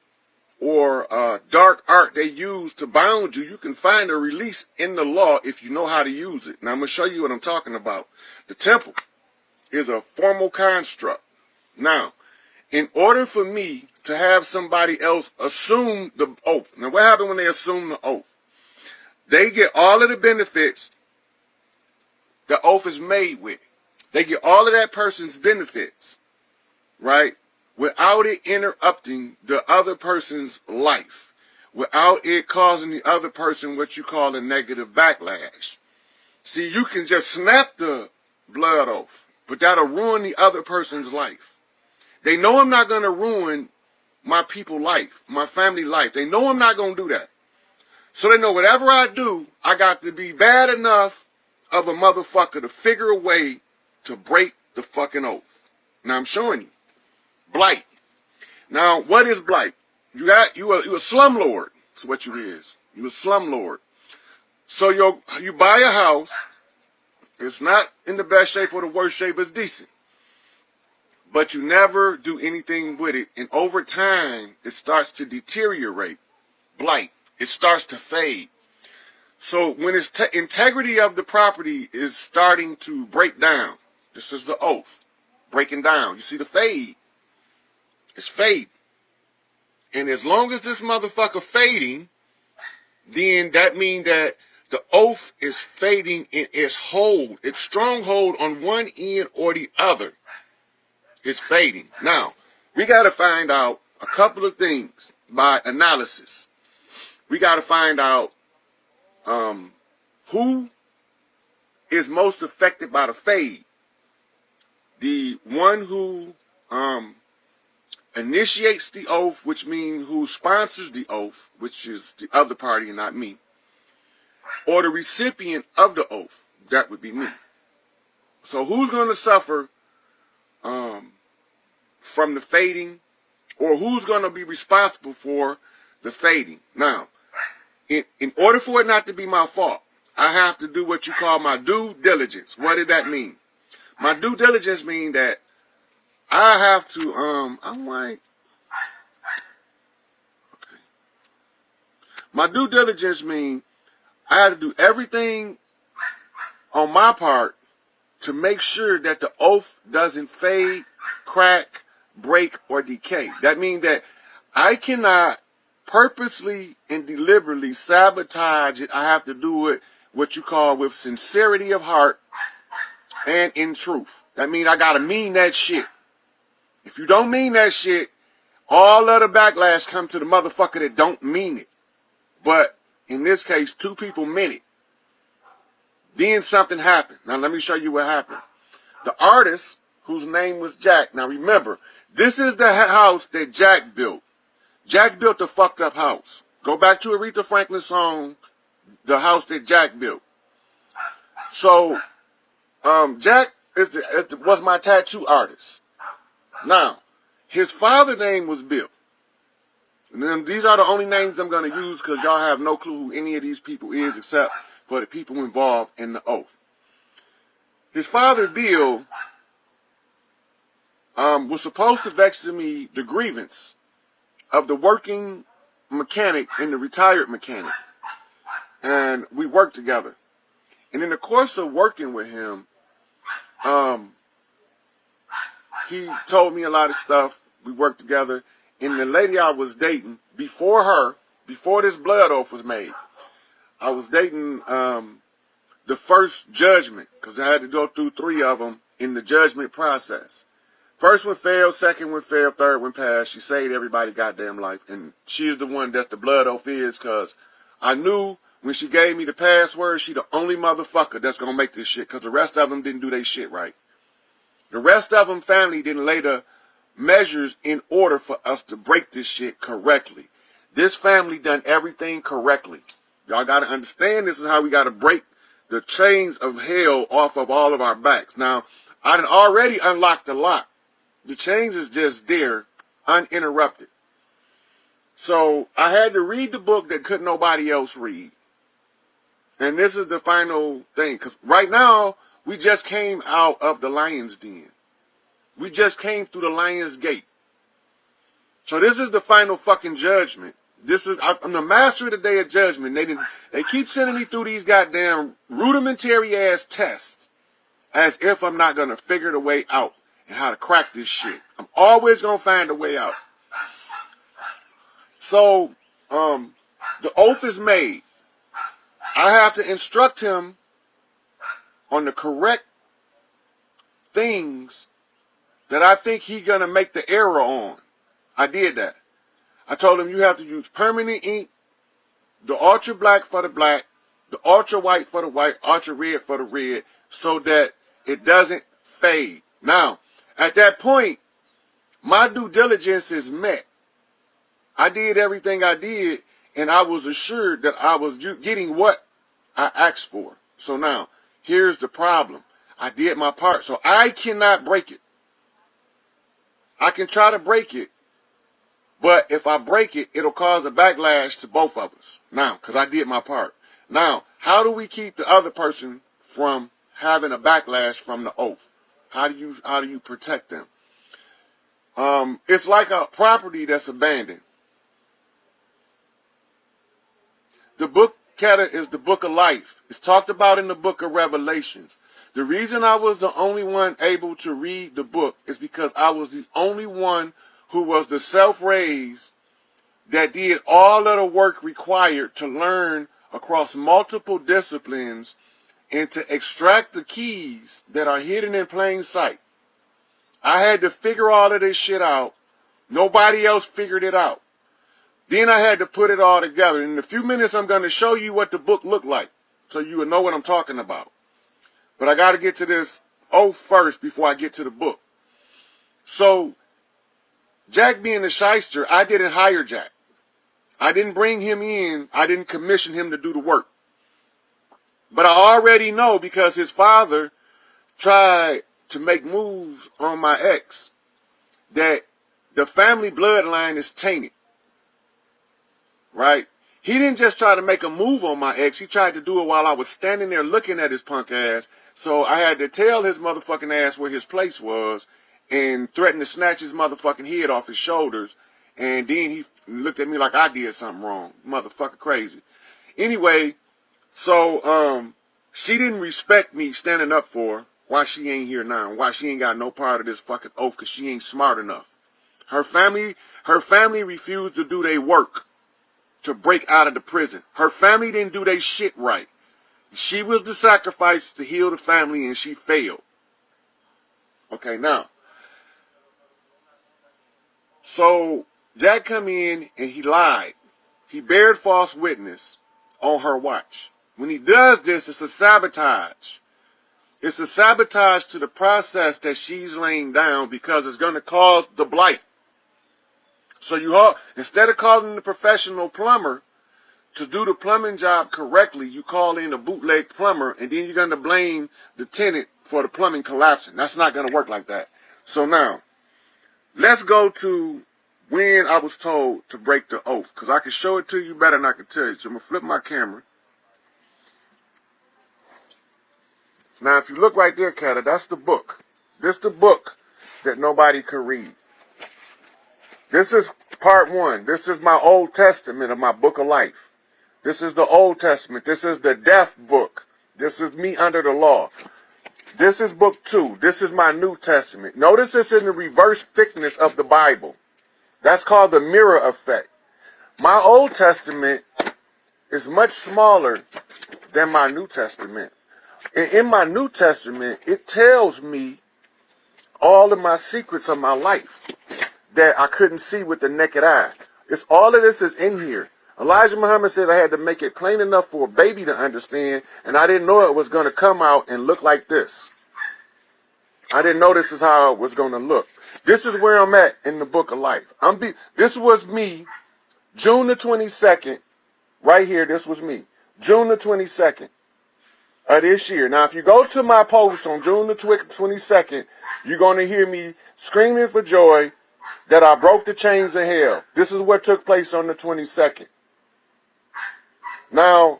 or dark art they use to bound you, you can find a release in the law if you know how to use it. Now I'm going to show you what I'm talking about. The temple is a formal construct. Now, in order for me to have somebody else assume the oath. Now, what happened when they assume the oath? They get all of the benefits the oath is made with. They get all of that person's benefits, right, without it interrupting the other person's life, without it causing the other person what you call a negative backlash. See, you can just snap the blood oath, but that'll ruin the other person's life. They know I'm not going to ruin my people's life, my family life. They know I'm not going to do that. So they know whatever I do, I got to be bad enough of a motherfucker to figure a way to break the fucking oath. Now I'm showing you. Blight. Now, what is blight? You a slumlord. That's what you is. You a slumlord. So you buy a house. It's not in the best shape or the worst shape. It's decent. But you never do anything with it. And over time, it starts to deteriorate. Blight. It starts to fade. So when its integrity of the property is starting to break down, this is the oath, breaking down. You see the fade? It's fade. And as long as this motherfucker fading, then that means that the oath is fading in its hold, its stronghold on one end or the other. It's fading. Now, we got to find out a couple of things by analysis. We got to find out who is most affected by the fade. The one who initiates the oath, which means who sponsors the oath, which is the other party and not me, or the recipient of the oath, that would be me. So who's going to suffer from the fading, or who's going to be responsible for the fading? Now, in order for it not to be my fault, I have to do what you call my due diligence. What did that mean? My due diligence mean that I have to, I'm like, okay. My due diligence mean I have to do everything on my part to make sure that the oath doesn't fade, crack, break, or decay. That means that I cannot purposely and deliberately sabotage it. I have to do it what you call with sincerity of heart and in truth. That means I gotta mean that shit. If you don't mean that shit, all of the backlash come to the motherfucker that don't mean it. But in this case, two people meant it. Then something happened. Now let me show you what happened. The artist, whose name was Jack. Now remember, this is the house that Jack built. Jack built a fucked up house. Go back to Aretha Franklin's song, The House That Jack Built. So, Jack was my tattoo artist. Now, his father's name was Bill. And then these are the only names I'm going to use because y'all have no clue who any of these people is except for the people involved in the oath. His father, Bill, was supposed to vex to me the grievance of the working mechanic and the retired mechanic. And we worked together. And in the course of working with him, he told me a lot of stuff. We worked together. And the lady I was dating, before this blood oath was made, I was dating the first judgment, because I had to go through 3 of them in the judgment process. First one failed, second one failed, third one passed. She saved everybody goddamn life. And she's the one that the blood oath is, because I knew when she gave me the password, she the only motherfucker that's going to make this shit, because the rest of them didn't do their shit right. The rest of them family didn't lay the measures in order for us to break this shit correctly. This family done everything correctly. Y'all got to understand this is how we got to break the chains of hell off of all of our backs. Now, I done already unlocked the lock. The chains is just there, uninterrupted. So I had to read the book that couldn't nobody else read. And this is the final thing. Because right now, we just came out of the lion's den. We just came through the lion's gate. So this is the final fucking judgment. I'm the master of the day of judgment. They keep sending me through these goddamn rudimentary ass tests as if I'm not going to figure the way out and how to crack this shit. I'm always going to find a way out. So, the oath is made. I have to instruct him on the correct things that I think he's going to make the error on. I did that. I told him you have to use permanent ink, the ultra black for the black, the ultra white for the white, ultra red for the red, so that it doesn't fade. Now, at that point, my due diligence is met. I did everything I did, and I was assured that I was getting what I asked for. So now, here's the problem. I did my part, so I cannot break it. I can try to break it, but if I break it, it'll cause a backlash to both of us. Now, because I did my part. Now, how do we keep the other person from having a backlash from the oath? How do you protect them? It's like a property that's abandoned. The book Keta is the book of life. It's talked about in the book of Revelations. The reason I was the only one able to read the book is because I was the only one who was the self-raised that did all of the work required to learn across multiple disciplines and to extract the keys that are hidden in plain sight. I had to figure all of this shit out. Nobody else figured it out. Then I had to put it all together. In a few minutes, I'm going to show you what the book looked like so you will know what I'm talking about. But I got to get to this oath first before I get to the book. So, Jack being a shyster, I didn't hire Jack. I didn't bring him in. I didn't commission him to do the work. But I already know because his father tried to make moves on my ex that the family bloodline is tainted. Right? He didn't just try to make a move on my ex. He tried to do it while I was standing there looking at his punk ass. So I had to tell his motherfucking ass where his place was and threaten to snatch his motherfucking head off his shoulders. And then he looked at me like I did something wrong. Motherfucker crazy. Anyway, so she didn't respect me standing up for her. Why she ain't here now? Why she ain't got no part of this fucking oath? Because she ain't smart enough. Her family refused to do their work to break out of the prison. Her family didn't do their shit right. She was the sacrifice to heal the family, and she failed. Okay, now. So Jack come in and he lied. He bared false witness on her watch. When he does this, it's a sabotage. It's a sabotage to the process that she's laying down because it's going to cause the blight. So instead of calling the professional plumber to do the plumbing job correctly, you call in a bootleg plumber, and then you're going to blame the tenant for the plumbing collapsing. That's not going to work like that. So now, let's go to when I was told to break the oath, because I can show it to you better than I can tell you. So I'm going to flip my camera. Now, if you look right there, Kata, that's the book. This is the book that nobody could read. This is part 1. This is my Old Testament of my book of life. This is the Old Testament. This is the death book. This is me under the law. This is book 2. This is my New Testament. Notice it's in the reverse thickness of the Bible. That's called the mirror effect. My Old Testament is much smaller than my New Testament. And in my New Testament, it tells me all of my secrets of my life that I couldn't see with the naked eye. It's all of this is in here. Elijah Muhammad said I had to make it plain enough for a baby to understand, and I didn't know it was going to come out and look like this. I didn't know this is how it was going to look. This is where I'm at in the book of life. This was me, June the 22nd, right here, this was me, June the 22nd of this year. Now, if you go to my post on June the 22nd, you're going to hear me screaming for joy that I broke the chains of hell. This is what took place on the 22nd. Now,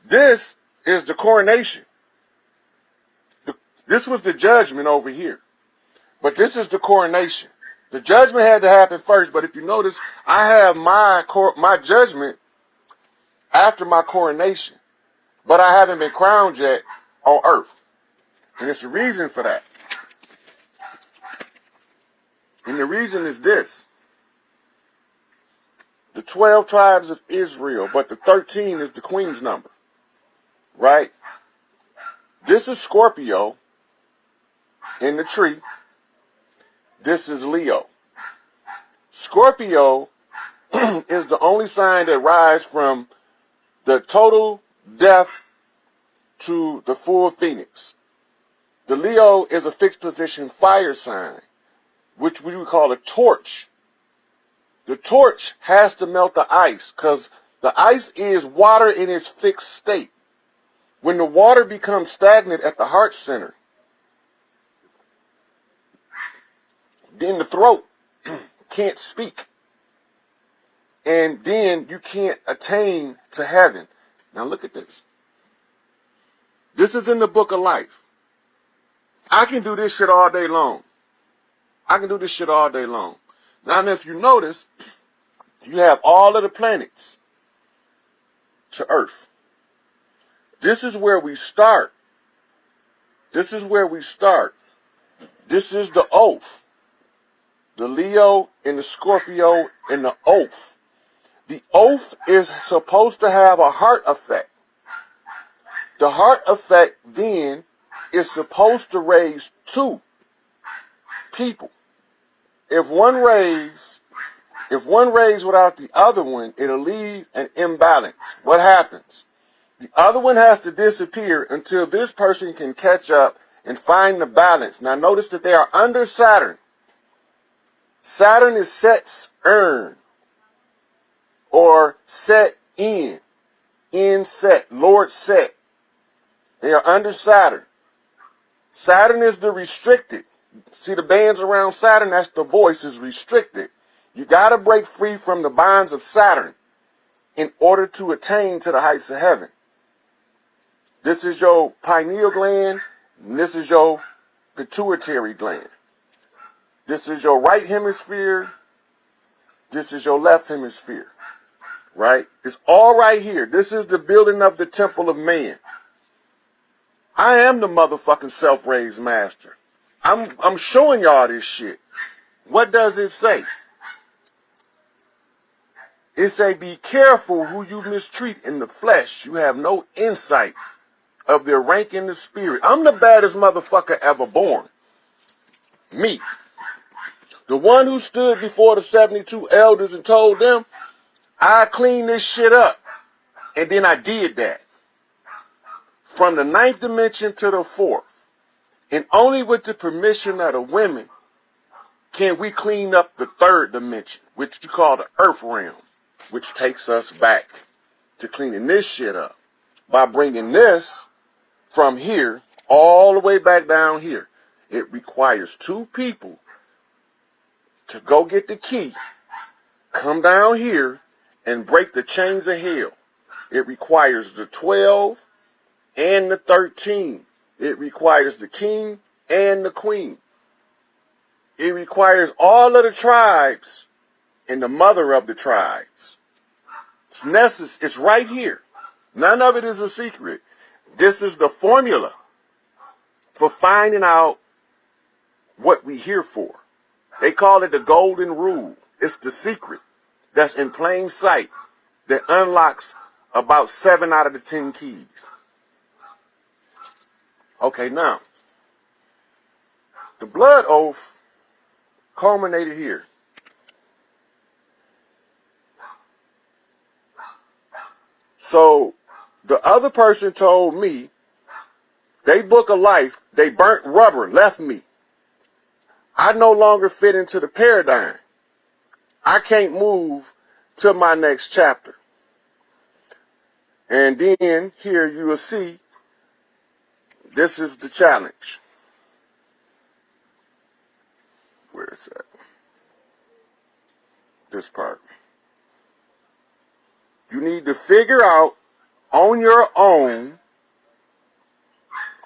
this is the coronation. This was the judgment over here. But this is the coronation. The judgment had to happen first, but if you notice, I have my judgment after my coronation. But I haven't been crowned yet on earth. And there's a reason for that. And the reason is this. The 12 tribes of Israel, but the 13 is the queen's number. Right? This is Scorpio in the tree. This is Leo. Scorpio is the only sign that rises from the total death to the full phoenix. The Leo is a fixed position fire sign, which we would call a torch. The torch has to melt the ice because the ice is water in its fixed state. When the water becomes stagnant at the heart center, then the throat can't speak. And then you can't attain to heaven. Now look at this. This is in the book of life. I can do this shit all day long. I can do this shit all day long. Now, if you notice, you have all of the planets to Earth. This is where we start. This is where we start. This is the oath. The Leo and the Scorpio and the oath. The oath is supposed to have a heart effect. The heart effect then is supposed to raise two people. If one raise without the other one, it'll leave an imbalance. What happens? The other one has to disappear until this person can catch up and find the balance. Now notice that they are under Saturn. Saturn is Set's urn, or Set in Set, Lord Set. They are under Saturn. Saturn is the restricted. See the bands around Saturn? That's the voice is restricted. You got to break free from the bonds of Saturn. in order to attain to the heights of heaven. This is your pineal gland, and this is your pituitary gland. This is your right hemisphere, this is your left hemisphere, right? It's all right here. This is the building of the temple of man. I am the motherfucking self-raised master. I'm showing y'all this shit. What does it say? It say, be careful who you mistreat in the flesh. You have no insight of their rank in the spirit. I'm the baddest motherfucker ever born. Me. The one who stood before the 72 elders and told them, I clean this shit up. And then I did that. From the 9th dimension to the 4th. And only with the permission of the women can we clean up the 3rd dimension, which you call the earth realm, which takes us back to cleaning this shit up by bringing this from here all the way back down here. It requires 2 people to go get the key, come down here, and break the chains of hell. It requires the 12 and the 13. It requires the king and the queen. It requires all of the tribes and the mother of the tribes. It's necessary. It's right here. None of it is a secret. This is the formula for finding out what we're here for. They call it the golden rule. It's the secret that's in plain sight that unlocks about 7 out of the 10 keys. Okay, now, the blood oath culminated here. So, the other person told me, they book of life, they burnt rubber, left me. I no longer fit into the paradigm. I can't move to my next chapter. And then, here you will see, this is the challenge. Where is that? This part. You need to figure out on your own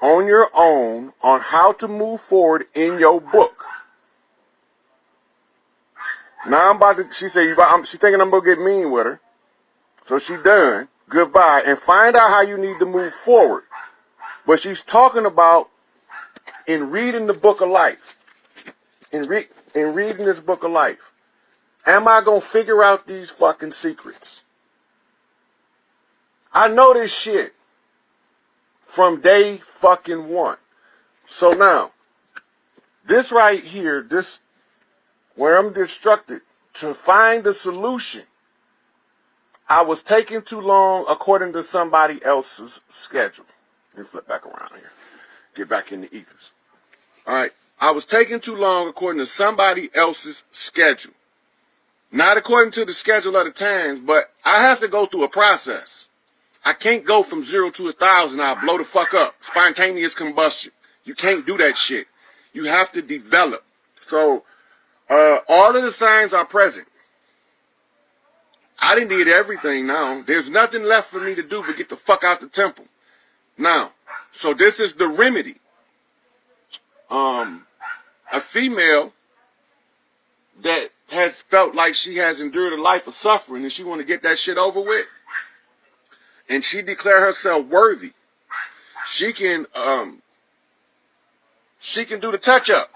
on how to move forward in your book. Now I'm about to, she said, she thinking I'm going to get mean with her. So she done. Goodbye. And find out how you need to move forward. But she's talking about in reading the book of life. In reading this book of life. Am I going to figure out these fucking secrets? I know this shit from day fucking 1. So now, this right here, this, where I'm instructed to find the solution, I was taking too long according to somebody else's schedule. Let me flip back around here. Get back in the ethers. All right. I was taking too long according to somebody else's schedule. Not according to the schedule of the times, but I have to go through a process. I can't go from 0 to 1,000. I'll blow the fuck up. Spontaneous combustion. You can't do that shit. You have to develop. So, all of the signs are present. I didn't need everything now. There's nothing left for me to do but get the fuck out the temple. Now, so this is the remedy. A female that has felt like she has endured a life of suffering and she want to get that shit over with, and she declare herself worthy, she can do the touch-up.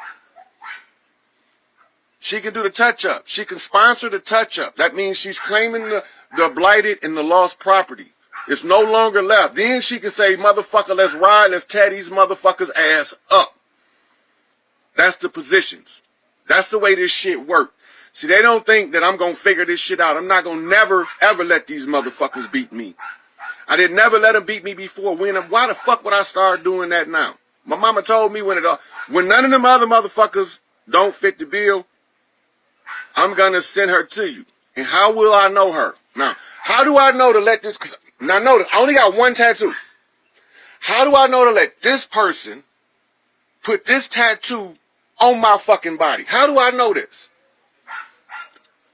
She can do the touch-up. She can sponsor the touch-up. That means she's claiming the blighted and the lost property. It's no longer left. Then she can say, motherfucker, let's ride, let's tear these motherfuckers' ass up. That's the positions. That's the way this shit works. See, they don't think that I'm going to figure this shit out. I'm not going to never, ever let these motherfuckers beat me. I didn't never let them beat me before. Why the fuck would I start doing that now? My mama told me when none of them other motherfuckers don't fit the bill, I'm going to send her to you. And how will I know her? Now, how do I know to let this, because now notice, I only got one tattoo. How do I know to let this person put this tattoo on my fucking body? How do I know this?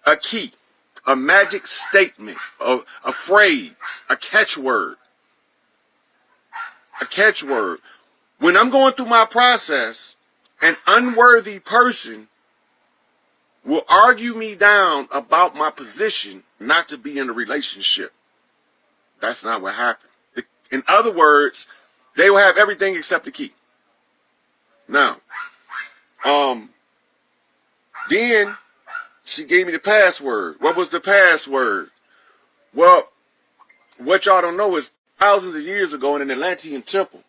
A key. a magic statement, a phrase, a catchword. A catchword. When I'm going through my process, an unworthy person will argue me down about my position not to be in a relationship. That's not what happened. In other words, they will have everything except the key. Now, then she gave me the password. What was the password? Well, what y'all don't know is thousands of years ago in an Atlantean temple,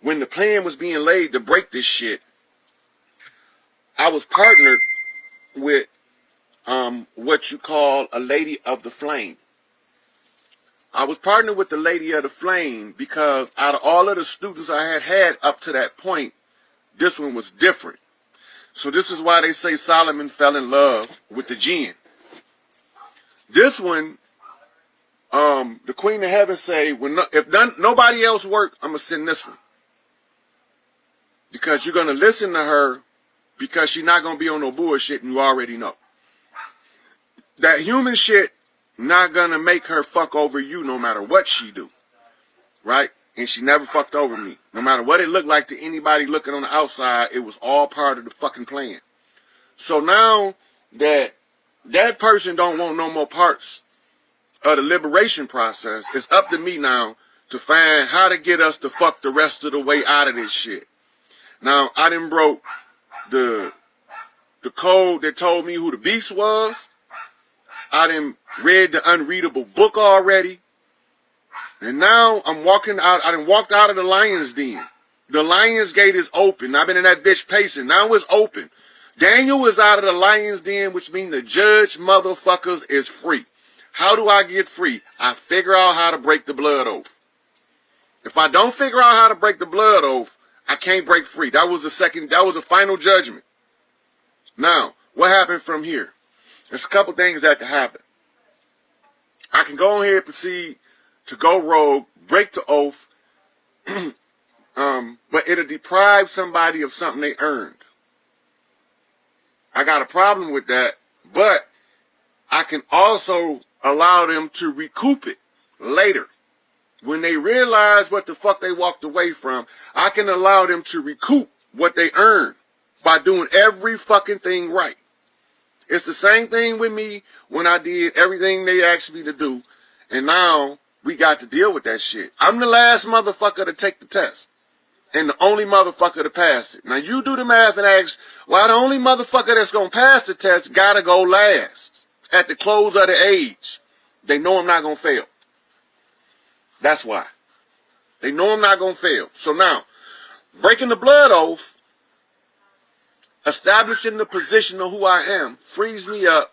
when the plan was being laid to break this shit, I was partnered with what you call a lady of the flame. I was partnered with the lady of the flame because out of all of the students I had up to that point, this one was different. So this is why they say Solomon fell in love with the jinn. This one, the Queen of Heaven say, if nobody else work, I'm going to send this one. Because you're going to listen to her because she's not going to be on no bullshit and you already know. That human shit not going to make her fuck over you no matter what she do. Right? And she never fucked over me. No matter what it looked like to anybody looking on the outside, it was all part of the fucking plan. So now that that person don't want no more parts of the liberation process, it's up to me now to find how to get us to fuck the rest of the way out of this shit. Now, I done broke the code that told me who the beast was. I done read the unreadable book already. And now I'm walking out. I done walked out of the lion's den. The lion's gate is open. I've been in that bitch pacing. Now it's open. Daniel is out of the lion's den, which means the judge motherfuckers is free. How do I get free? I figure out how to break the blood oath. If I don't figure out how to break the blood oath, I can't break free. That was a final judgment. Now, what happened from here? There's a couple things that can happen. I can go ahead and proceed to go rogue, break the oath, but it'll deprive somebody of something they earned. I got a problem with that, but I can also allow them to recoup it later. When they realize what the fuck they walked away from, I can allow them to recoup what they earned by doing every fucking thing right. It's the same thing with me when I did everything they asked me to do, and now we got to deal with that shit. I'm the last motherfucker to take the test, and the only motherfucker to pass it. Now you do the math and ask, why the only motherfucker that's gonna pass the test gotta go last at the close of the age? They know I'm not gonna fail. That's why. They know I'm not gonna fail. So now, breaking the blood oath, establishing the position of who I am, frees me up